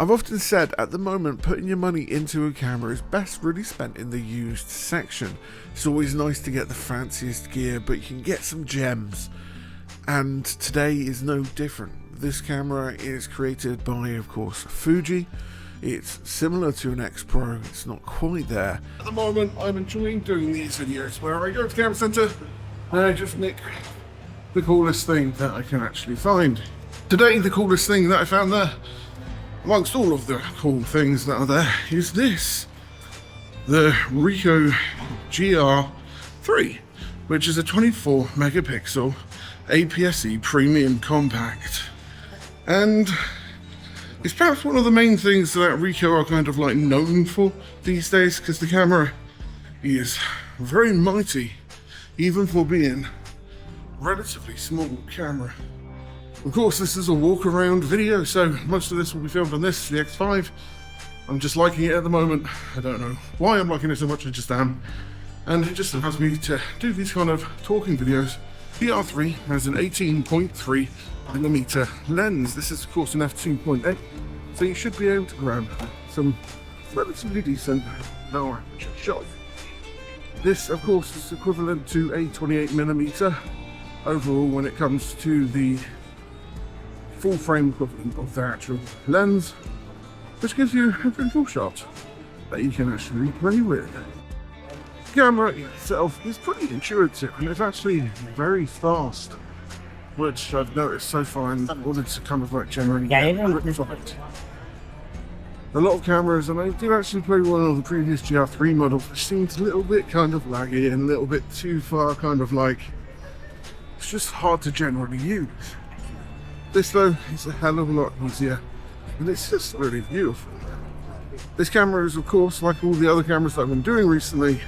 I've often said at the moment putting your money into a camera is best really spent in the used section. It's always nice to get the fanciest gear, but you can get some gems. And today is no different. This camera is created by, of course, Fuji. It's similar to an X Pro, it's not quite there. At the moment, I'm enjoying doing these videos where I go to the camera center and I just nick the coolest thing that I can actually find. Today, the coolest thing that I found there, amongst all of the cool things that are there, is this. The Ricoh GR III, which is a 24 megapixel APS-C premium compact. And it's perhaps one of the main things that Ricoh are kind of like known for these days, because the camera is very mighty, even for being a relatively small camera. Of course, this is a walk around video, so most of this will be filmed on this, the X5. I'm just liking it at the moment. I don't know why I'm liking it so much, I just am. And it just allows me to do these kind of talking videos. GR3 has an 18.3mm lens. This is of course an f2.8, so you should be able to grab some relatively decent lower aperture shot. This of course is equivalent to a 28mm overall when it comes to the full frame equivalent of the actual lens, which gives you a pretty cool shot that you can actually play with. The camera itself is pretty intuitive and it's actually very fast, which I've noticed so far in order to kind of like generate right. A lot of cameras, and I did actually play one of the previous GR3 models, which seems a little bit kind of laggy and a little bit too far kind of like, it's just hard to generally use. This though is a hell of a lot easier and it's just really beautiful. This camera is of course, like all the other cameras that I've been doing recently,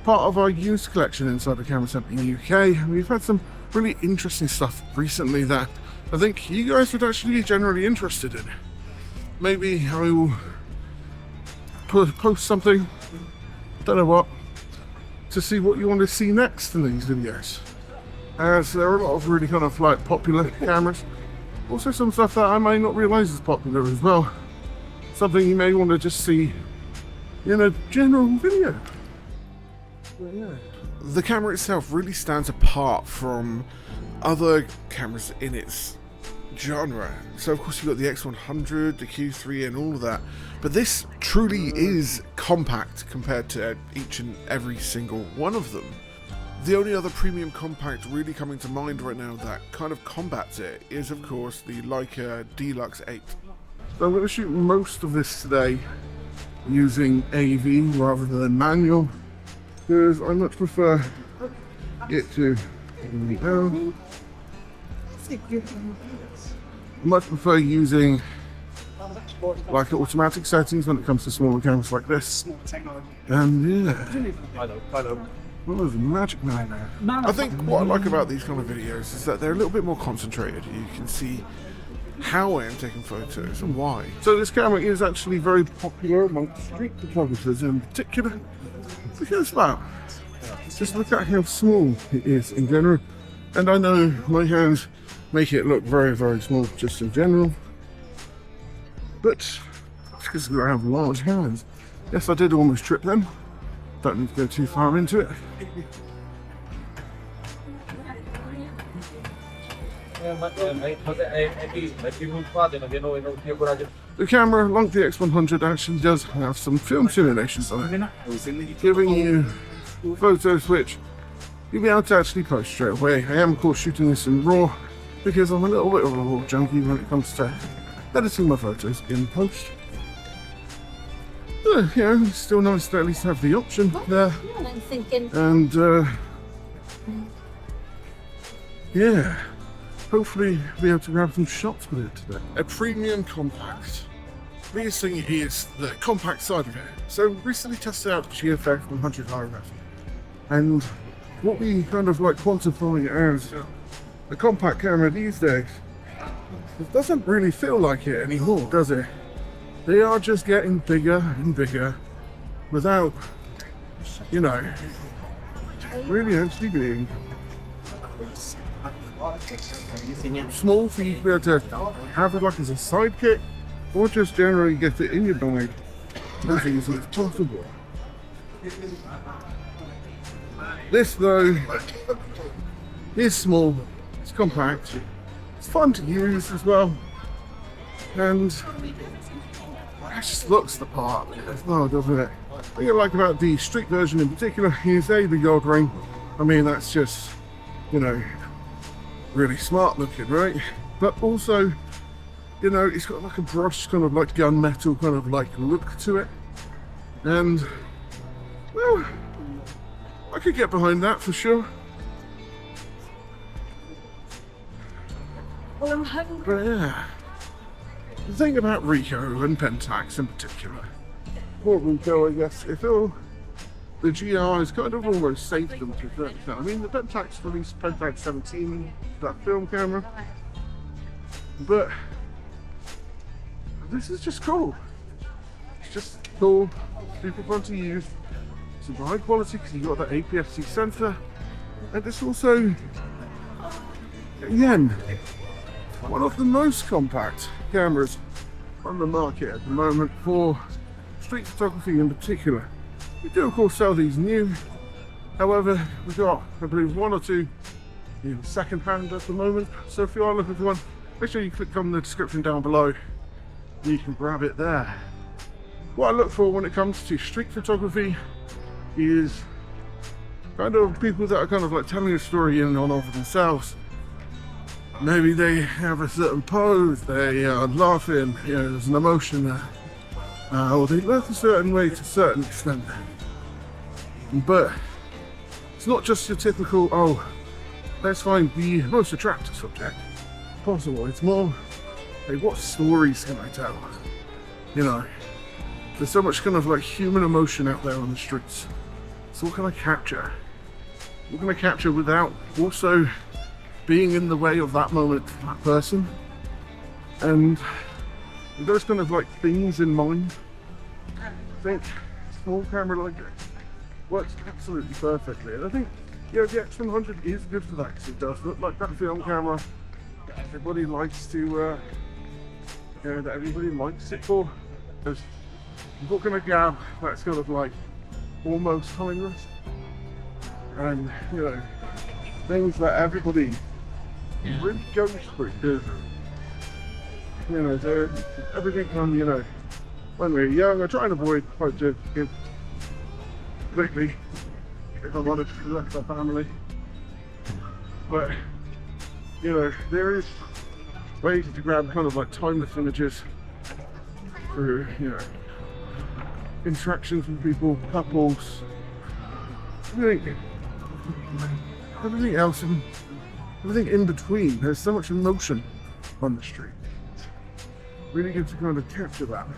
part of our used collection inside the camera centre in the UK, and we've had some really interesting stuff recently that I think you guys would actually be generally interested in. Maybe I will post something, don't know what, to see what you want to see next in these videos, as there are a lot of really kind of like popular cameras. Also some stuff that I may not realise is popular as well. Something you may want to just see in a general video. But yeah. The camera itself really stands apart from other cameras in its genre. So of course you've got the x100, the Q3 and all of that. But this truly is compact compared to each and every single one of them. The only other premium compact really coming to mind right now that kind of combats it is of course the Leica Deluxe 8. So I'm going to shoot most of this today using AV rather than manual, because I much prefer it to I much prefer using like automatic settings when it comes to smaller cameras like this. And yeah. What was magic man there? I think what I like about these kind of videos is that they're a little bit more concentrated. You can see how I am taking photos and why. So this camera is actually very popular amongst street photographers in particular, because well, just look at how small it is in general. And I know my hands make it look very, very small just in general, but it's because I have large hands. Yes, I did almost trip them. Don't need to go too far into it. The camera, like the X100, actually does have some film simulations on it, giving you photos which you'll be able to actually post straight away. I am of course shooting this in RAW because I'm a little bit of a RAW junkie when it comes to editing my photos in post. You know, it's still nice to at least have the option there. And yeah, hopefully be able to grab some shots with it today. A premium compact. The biggest thing is the compact side of it. So recently tested out the GFX 100 RF, and what we kind of like quantify as a compact camera these days, it doesn't really feel like it anymore, does it? They are just getting bigger and bigger without, you know, really actually being small for you to be able to have it like as a sidekick, or just generally get it in your bag as easily as possible. This though is small, it's compact, it's fun to use as well, and it just looks the part as well, doesn't it? What I like about the street version in particular is the yard ring. I mean, that's just, you know, really smart looking, right? But also, you know, it's got like a brushed kind of like gunmetal kind of like look to it, and well, I could get behind that for sure. Well, I'm hungry. But yeah, the thing about Ricoh and Pentax in particular, or Ricoh, I guess, I feel the GR has kind of almost saved them to a certain extent. I mean, the Pentax released Pentax 17, that film camera, but this is just cool. It's just cool, super fun to use, super high quality because you've got that APS-C sensor, and it's also, again, one of the most compact cameras on the market at the moment for street photography in particular. We do of course sell these new, however we've got, I believe, one or two in second hand at the moment, so if you are looking for one, make sure you click on the description down below, you can grab it there. What I look for when it comes to street photography is kind of people that are kind of like telling a story in and of themselves. Maybe they have a certain pose, they are laughing, you know, there's an emotion there, or they look a certain way to a certain extent. But it's not just your typical, oh, let's find the most attractive subject possible. It's more, hey, what stories can I tell? You know, there's so much kind of like human emotion out there on the streets. So what can I capture? What can I capture without also being in the way of that moment, that person? And with those kind of like things in mind, I think a small camera like this works absolutely perfectly. And I think, you know, the x100 is good for that because it does look like that film camera that everybody likes to, you know, that everybody likes it for. Because you're not going to grab that's kind of like almost timeless, and you know, things that everybody really goes through. You know, they're everything from, you know, when we're young, I try and avoid photos completely if I'm honest with the rest of our family. But you know, there is ways to grab kind of like timeless images through, you know, interactions with people, couples, everything else, and everything in between. There's so much emotion on the street. Really good to kind of capture that.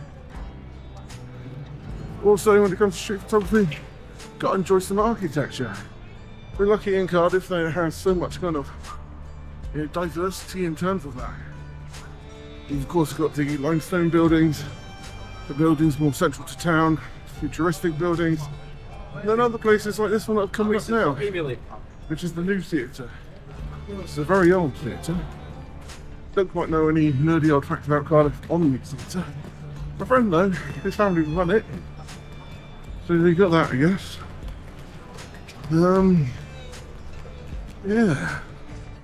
Also, when it comes to street photography, gotta enjoy some architecture. We're lucky in Cardiff that it has so much kind of, you know, diversity in terms of that. You've of course got the limestone buildings, the buildings more central to town, futuristic buildings, and then other places like this one that have come up now, which is the new theatre. It's a very old theatre. Don't quite know any nerdy old facts about Cardiff on the new theatre. My friend though, his family run it, so they got that, I guess. Yeah.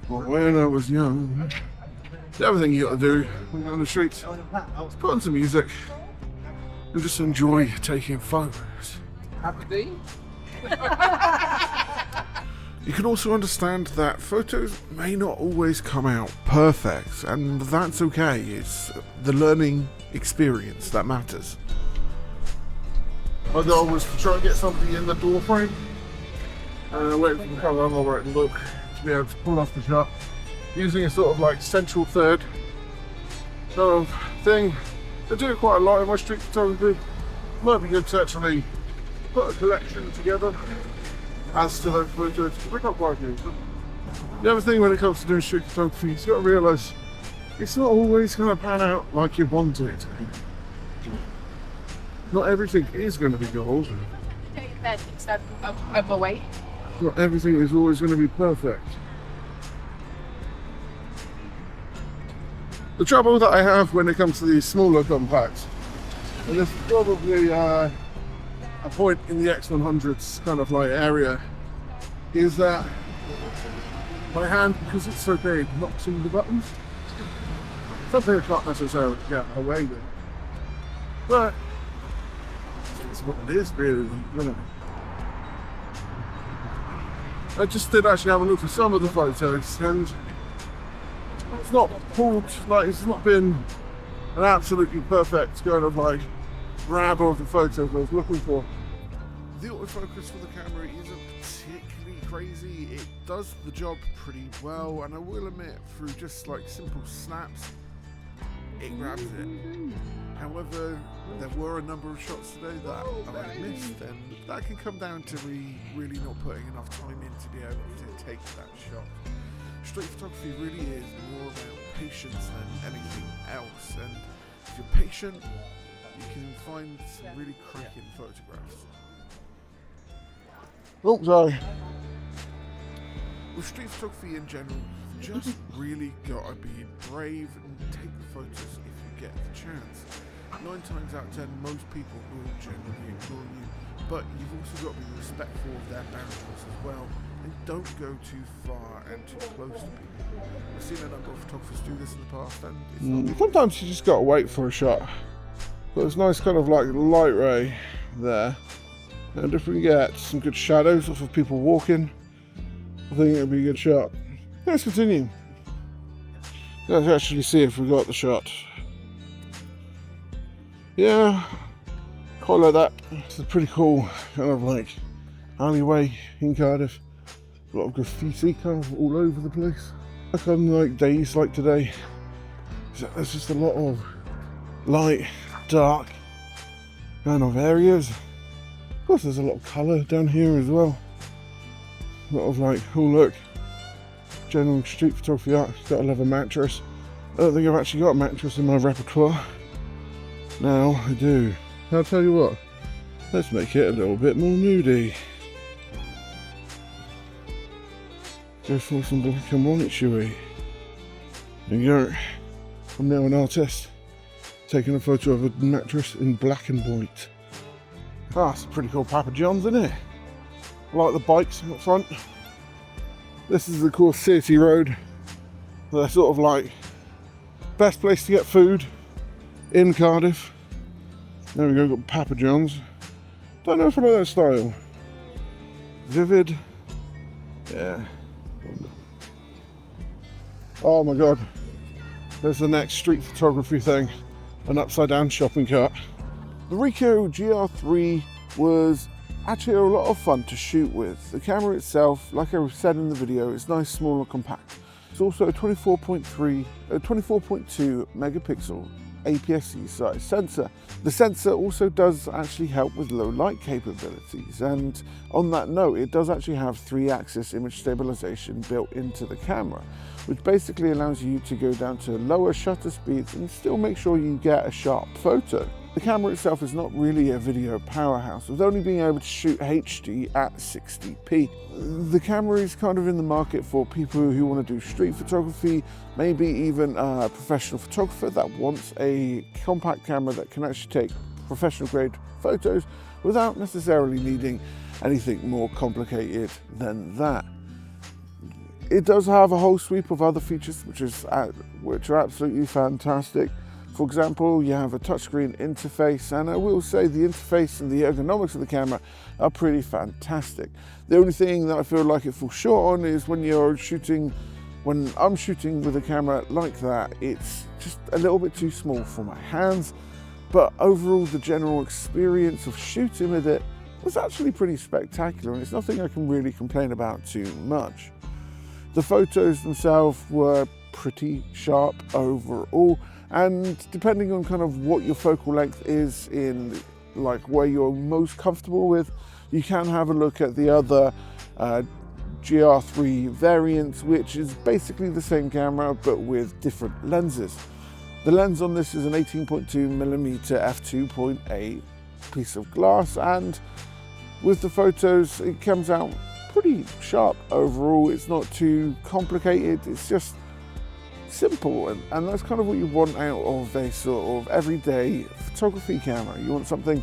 Well, when I was young, the other thing you gotta do when you're on the streets is put on some music and just enjoy taking photos. You can also understand that photos may not always come out perfect, and that's okay. It's the learning experience that matters. My goal was to try and get somebody in the door frame, and I waited for the camera all right and look to be able to pull off the shot using a sort of like central third sort of thing. I do it quite a lot in my street photography. Might be good to actually put a collection together as to those photos. We're not quite good. The other thing when it comes to doing street photography, you've got to realise it's not always going to pan out like you want it. Not everything is going to be gold. Overweight. Not everything is always going to be perfect. The trouble that I have when it comes to these smaller compacts, and this is probably a point in the X100's kind of like area, is that my hand, because it's so big, knocks in the buttons. Something I can't necessarily get away with. But it's what it is, really, isn't it? I just did actually have a look at some of the photos, and it's not pulled, like, it's not been an absolutely perfect kind of like grab of the photos I was looking for. The autofocus for the camera isn't particularly crazy. It does the job pretty well, and I will admit, through just like simple snaps, it grabs it. However, there were a number of shots today that I missed, and that can come down to really not putting enough time in to be able to take that shot. Street photography really is more about patience than anything else, and if you're patient, you can find some really cracking photographs. Oh, sorry. With street photography in general, you've just really gotta be brave and take the photos if you get the chance. 9 times out of 10, most people will generally ignore you, but you've also got to be respectful of their boundaries as well, and don't go too far and too close to people. I've seen a number of photographers do this in the past, and it's not sometimes you just got to wait for a shot. But it's nice kind of like light ray there, and if we can get some good shadows off of people walking, I think it'll be a good shot. Let's continue. Let's actually see if we got the shot. Yeah, quite like that. It's a pretty cool kind of like alleyway in Cardiff. A lot of graffiti kind of all over the place. Like on like days like today, there's just a lot of light, dark kind of areas. Of course, there's a lot of colour down here as well. A lot of like, oh look, general street photography art. Got a leather mattress. I don't think I've actually got a mattress in my repertoire. Now I do. I'll tell you what, let's make it a little bit more moody. Go for some black and white, shall we? There you go. I'm now an artist, taking a photo of a mattress in black and white. Ah, it's a pretty cool Papa John's, isn't it? I like the bikes up front. This is of course City Road. They're sort of like best place to get food in Cardiff. There we go, got Papa John's. Don't know if I like that style. Vivid. Yeah. Oh my god. There's the next street photography thing. An upside down shopping cart. The Ricoh GR III was actually a lot of fun to shoot with. The camera itself, like I said in the video, is nice, small and compact. It's also a 24.2 megapixel APS-C size sensor. The sensor also does actually help with low light capabilities, and on that note, it does actually have 3-axis image stabilization built into the camera, which basically allows you to go down to lower shutter speeds and still make sure you get a sharp photo. The camera itself is not really a video powerhouse, with only being able to shoot HD at 60p. The camera is kind of in the market for people who want to do street photography, maybe even a professional photographer that wants a compact camera that can actually take professional grade photos without necessarily needing anything more complicated than that. It does have a whole sweep of other features which are absolutely fantastic. For example, you have a touchscreen interface, and I will say the interface and the ergonomics of the camera are pretty fantastic. The only thing that I feel like it falls short on is when I'm shooting with a camera like that, it's just a little bit too small for my hands. But overall, the general experience of shooting with it was actually pretty spectacular, and it's nothing I can really complain about too much. The photos themselves were pretty sharp overall, and depending on kind of what your focal length is in like where you're most comfortable with, you can have a look at the other GR3 variants, which is basically the same camera but with different lenses. The lens on this is an 18.2mm f2.8 piece of glass, and with the photos it comes out pretty sharp overall. It's not too complicated, it's just simple, and that's kind of what you want out of a sort of everyday photography camera. You want something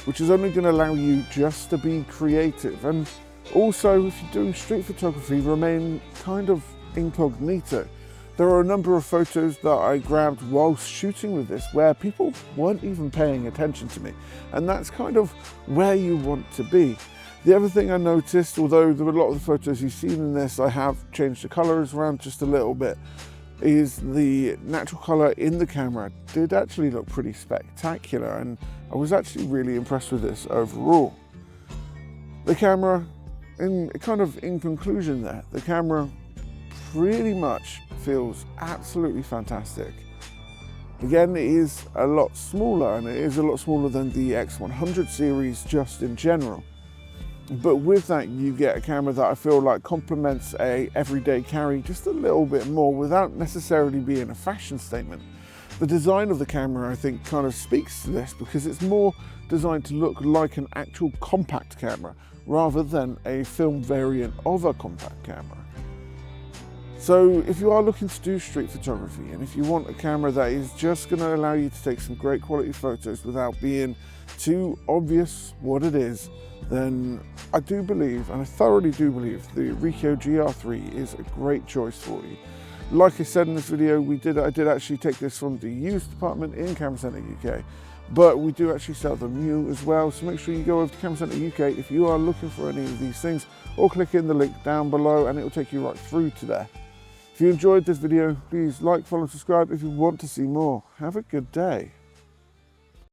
which is only going to allow you just to be creative, and also if you're doing street photography, remain kind of incognito. There are a number of photos that I grabbed whilst shooting with this where people weren't even paying attention to me, and that's kind of where you want to be. The other thing I noticed, although there were a lot of the photos you've seen in this, I have changed the colours around just a little bit, is the natural colour in the camera did actually look pretty spectacular, and I was actually really impressed with this overall. The camera, in conclusion there, the camera pretty much feels absolutely fantastic. Again, it is a lot smaller, and it is a lot smaller than the X100 series just in general. But with that, you get a camera that I feel like complements a everyday carry just a little bit more without necessarily being a fashion statement. The design of the camera, I think, kind of speaks to this, because it's more designed to look like an actual compact camera rather than a film variant of a compact camera. So if you are looking to do street photography, and if you want a camera that is just going to allow you to take some great quality photos without being too obvious what it is, then I do believe, and I thoroughly do believe, the Ricoh GR III is a great choice for you. Like I said in this video, I did actually take this from the used department in Camera Centre UK, but we do actually sell them new as well, so make sure you go over to Camera Centre UK if you are looking for any of these things, or click in the link down below and it will take you right through to there. If you enjoyed this video, please like, follow, subscribe if you want to see more. Have a good day.